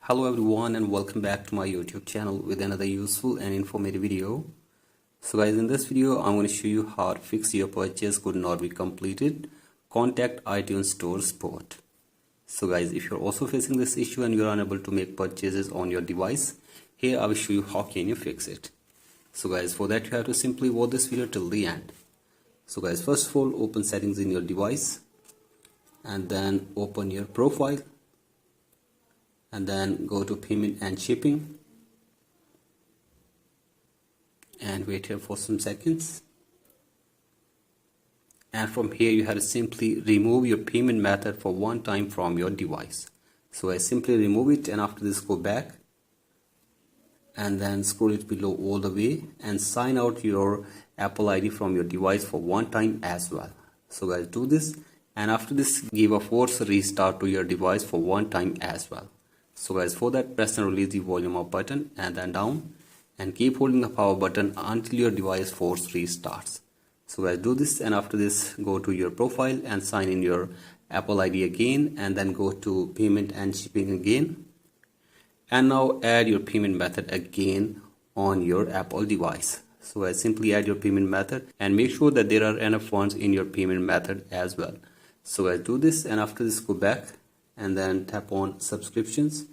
Hello everyone and welcome back to my YouTube channel with another useful and informative video. So guys, in this video I'm going to show you how to fix your purchase could not be completed. Contact iTunes Store support. So guys, if you're also facing this issue and you're unable to make purchases on your device, here I will show you how can you fix it. So guys, for that you have to simply watch this video till the end. So guys, first of all, open settings in your device and then open your profile. And then go to payment and shipping and wait here for some seconds. And from here you have to simply remove your payment method for one time from your device. So I simply remove it, and after this go back and then scroll it below all the way and sign out your Apple ID from your device for one time as well. So guys, do this, and after this give a force restart to your device for one time as well. So guys, for that press and release the volume up button and then down, and keep holding the power button until your device force restarts. So guys, do this, and after this go to your profile and sign in your Apple ID again, and then go to payment and shipping again, and now add your payment method again on your Apple device. So guys, simply add your payment method and make sure that there are enough funds in your payment method as well. So guys, do this, and after this go back and then tap on subscriptions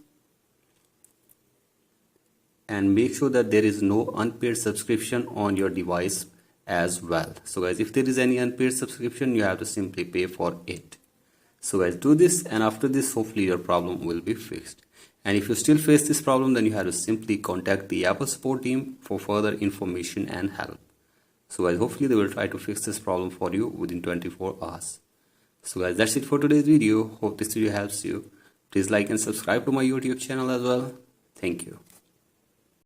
and make sure that there is no unpaid subscription on your device as well. So guys, if there is any unpaid subscription, you have to simply pay for it. So guys, do this, and after this hopefully your problem will be fixed. And if you still face this problem, then you have to simply contact the Apple support team for further information and help. So guys, hopefully they will try to fix this problem for you within 24 hours. So guys, that's it for today's video. Hope this video helps you. Please like and subscribe to my YouTube channel as well. Thank you.